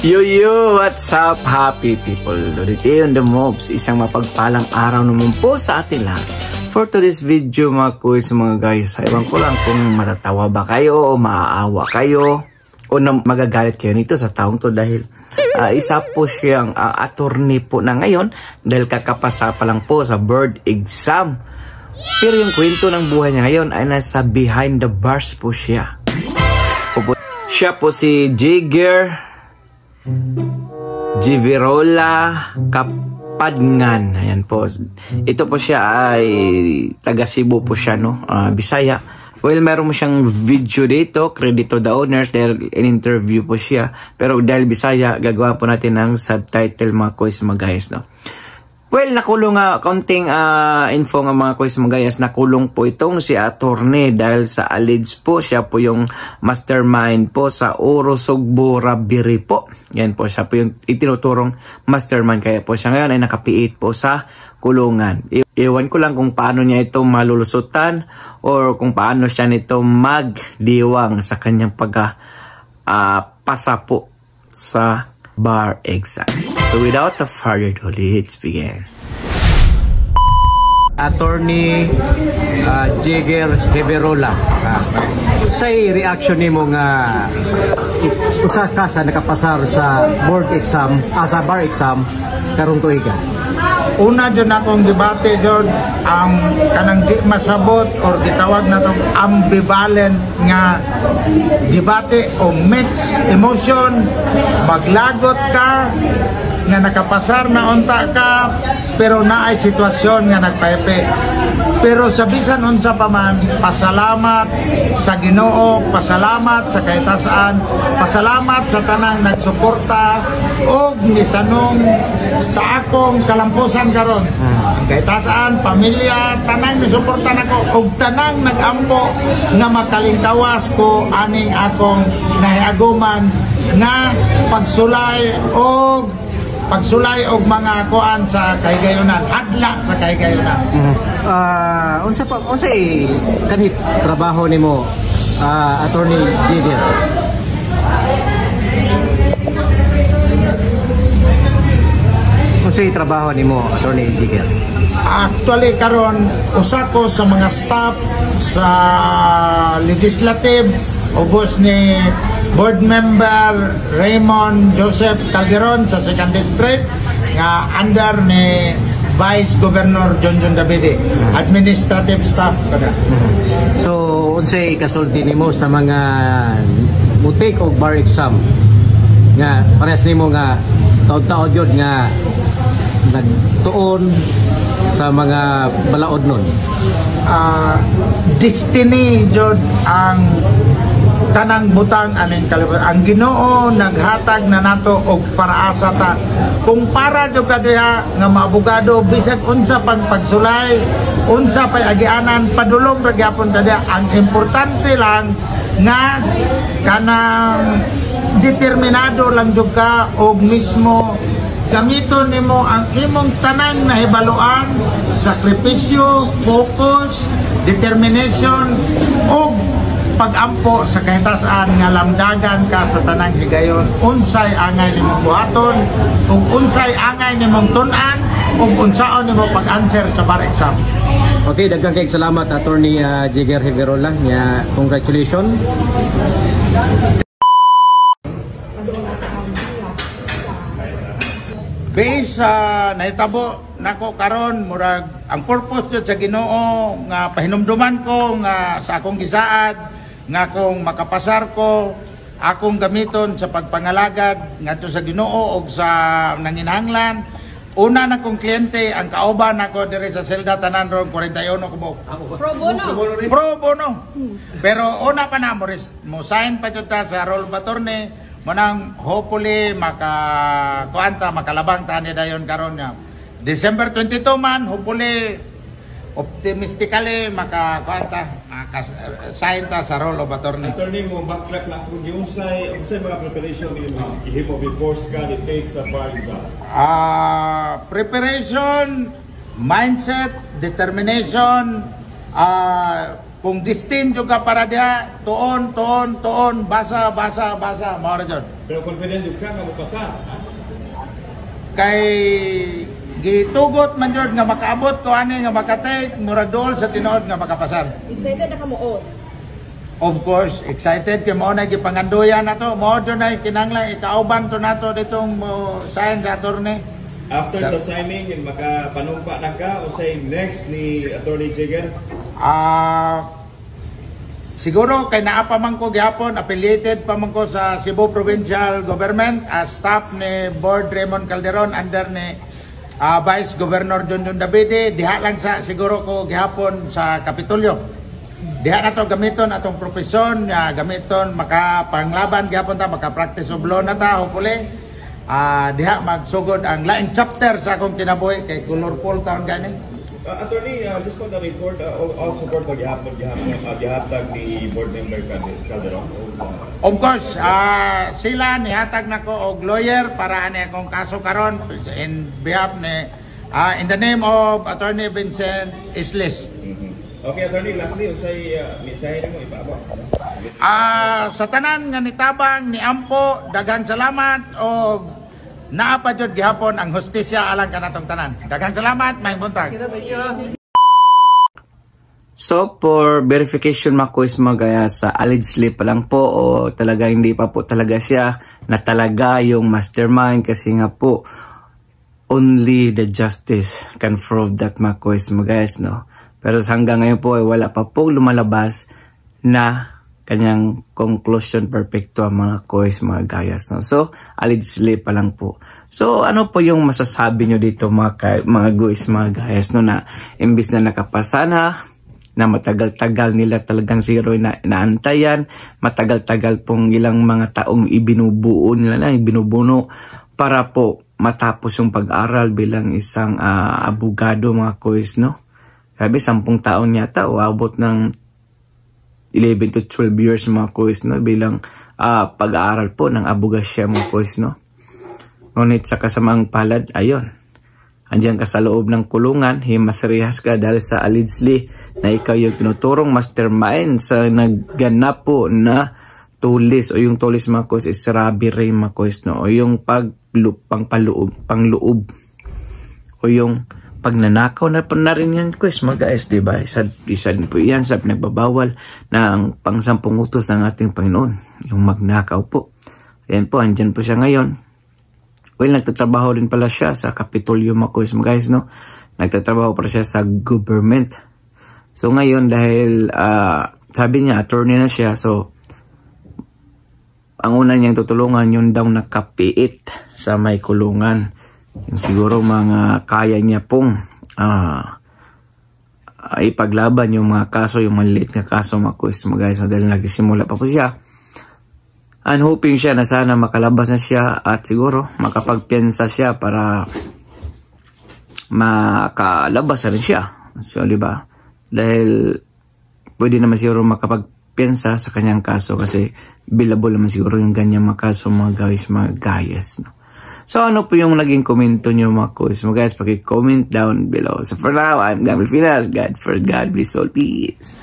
Yo, what's up happy people? Today on the mobs, isang mapagpalang araw naman po sa atin lahat. For today's video mga quiz mga guys, ewan ko lang kung matatawa ba kayo o maaawa kayo o magagalit kayo nito sa taong to dahil isa po siyang attorney po na ngayon dahil kakapasa pa lang po sa board exam. Pero yung kwento ng buhay niya ngayon ay nasa behind the bars po siya. Siya po si Jigger Jivirola Kapadngan. Ayan po. Ito po siya ay taga Cebu po siya, no? Bisaya. Well, meron mo siyang video dito, credit to the owners, dahil in-interview po siya. Pero dahil Bisaya, gagawa po natin ng subtitle mga quiz mga guys, no? Well, nakulong kaunting info nga mga quiz mga guys, nakulong po itong si attorney dahil sa alleged po siya po yung mastermind po sa Orosogbo Robbery po. Yan po, siya po yung itinuturong mastermind, kaya po siya ngayon ay nakapiit po sa kulungan. Iwan ko lang kung paano niya ito malulusutan or kung paano siya nito magdiwang sa kanyang pasa po sa bar exam. So without a further ado, let's begin. Attorney Jigger Jivirola, say reaction nimo nga usa ka sa nakapasar sa board exam, sa bar exam karong tuiga? Una dyan akong debate dyan ang kanang di masabot or gitawag na itong ambivalent nga debate o mixed emotion. Maglagot ka nga nakapasar na unta ka pero naay sitwasyon nga nagpaipi. Pero sa bisan unsa pa man, pasalamat sa Ginoo, pasalamat sa kahitasan, pasalamat sa tanang nagsuporta o nisanong sa akong kalampusan karon. Kahitasan, pamilya, tanang nisuporta nako og tanang nagampo nga makalingkawas ko aning akong nahiaguman nga pagsulay og mga kuan sa kahigayunan, adla sa kahigayunan. Unsa kanit trabaho nimo, Attorney Jigger? Unsay trabaho nimo, Attorney Jigger? Actually karon usa ko sa mga staff sa legislative, ubos ni board member Raymond Joseph Calderon sa 2nd District nga under ni Vice Governor John Davide, administrative staff kada. So unsay kasulti nimo sa mga mutik og bar exam nga parehas nimo nga taud-taud yun nga nagtuon sa mga balaod nun? Destiny jud ang tanang butang aning kalibutan. Ang Ginoo naghatag na nato og paraasa ta. Kung para jud ka diha nga maabogado bisag unsa pang pagsulay, unsa pay agianan, padulong ra gyapon ta diha. Ang importante lang nga kanang determinado lang jud ka og mismo gamiton nimo ang imong tanang nahibaluan, sakripisyo, focus, determination ug pag-ampo sa kahitasan nga lamdagan ka sa tanang higayon. Unsay angay nimong buhaton ug unsay angay nimong tun-an ug unsaon nimo pag-answer sa bar exam. Okay, daghang kayong salamat Attorney Jigger Jivirola. Congratulations. Based sa nahitabo nako karon, murag ang purpose jud sa Ginoo nga pahinumduman ko nga sa akong gisaad nga kung makapasar ko akong gamiton sa pagpangalagad ngadto sa Ginoo og sa nanginahanglan. Una na kong kliyente ang kauban nako diri sa selda tanan ron 41 ko mo. Pro bono. Pero una pa na mo sign pa jud ta sa roll of attorney. Manang hopefully makalabang ta ni dayon karon nga December 22 man, hopefully optimistically sign ta sa roll of attorney. Attorney mo backtrack lang kung unsay mga preparation ihimo before ka it takes a bar exam. Preparation, mindset, determination, kung destined ka para diha, tuon, basa, mao ra jud. Pero confident yung ka nga mapasa. Kay gitugot man jud nga makaabot ko ani nga makatake murag dool sa tinuod nga makapasar. Excited na ka mo. Of course, excited kay mao na gipanganduyan nato. Mao jud na kinahanglan ikauban to nato ditong sign sa attorney. After sa signing, yung makapanumpa na ka o say next ni Attorney Jigger? Siguro kay naa pa man ko gyapon, affiliated pa man ko sa Cebu Provincial Government as staff ni Board Raymond Calderon under ni Vice Governor Junjun Davide. Diha lang sa siguro ko gihapon sa Kapitolyo. Diha na to gamiton atong profesyon, gamiton makapanglaban gihapon ta, maka-practice of law na ta hopefully. Diha magsugod ang laing chapter sa akong kinabuhi kay colorful taon gani. Attorney, just for the record, all support gihatag ni board member Calderon. Of course, sila nihatag nako og lawyer para ani akong kaso karon in behalf ni in the name of Attorney Vincent Isles. Okay, Attorney, lastly, usay mensahe mo ipaabot. Sa tanan nga nitabang ni Ampo, daghang salamat o naa pa jud gihapon ang hustisya alang kanatong tanan. Daghang salamat, maayong buntag. So, for verification makuis magaya sa allegedly pa lang po o talaga hindi pa po talaga siya na talaga yung mastermind kasi nga po only the justice can prove that makuis magayas, no? Pero hanggang ngayon po ay wala pa po lumalabas na kanyang conclusion perfecto ang mga kois, mga gayas, no? So, allegedly pa lang po. So, ano po yung masasabi nyo dito mga guys, mga gayas, no? Na imbis na nakapasa na matagal-tagal nila talagang zero na naantayan, matagal-tagal pong ilang mga taong ibinubuo nila na, ibinubuno para po matapos yung pag-aral bilang isang abogado, mga kois, no? Sabi, 10 taon yata o abot ng 11 to 12 years mga kois, no? Bilang pag-aaral po ng abogasya mga kois, no? Ngunit sa kasamang palad, ayun. Andiyan ka sa loob ng kulungan, himasrihas ka dahil sa allegedly na ikaw yung tinuturong mastermind sa nagganap po na tulis o yung tulis mga kois is robbery mga kois, no? O yung pangloob o yung pagnanakaw na rin yan, guys, mga guys, diba? Isa po yan sa pinagbabawal ng pang-10 utos ng ating Panginoon, yung magnakaw po. Ayan po, andyan po siya ngayon. Well, nagtatrabaho rin pala siya sa Kapitolyo, mga guys, no? Nagtatrabaho pala siya sa government. So, ngayon, dahil, sabi niya, attorney na siya, so, ang una niyang tutulungan, yun daw nakapiit sa may kulungan. Yung siguro mga kaya niya pong ipaglaban yung mga kaso, yung maliliit na kaso mga guys, so, dahil nagsimula pa po siya. And hoping siya na sana makalabas na siya at siguro makapagpiensa siya para makalabas na rin siya. So, diba? Dahil pwede naman siguro makapagpiensa sa kanyang kaso kasi billable naman siguro yung ganyang mga kaso, mga gayas, no? So, ano po yung naging komento nyo mga guys? Paki-comment down below. So, for now, I'm Gabriel Finas. God bless all. Peace.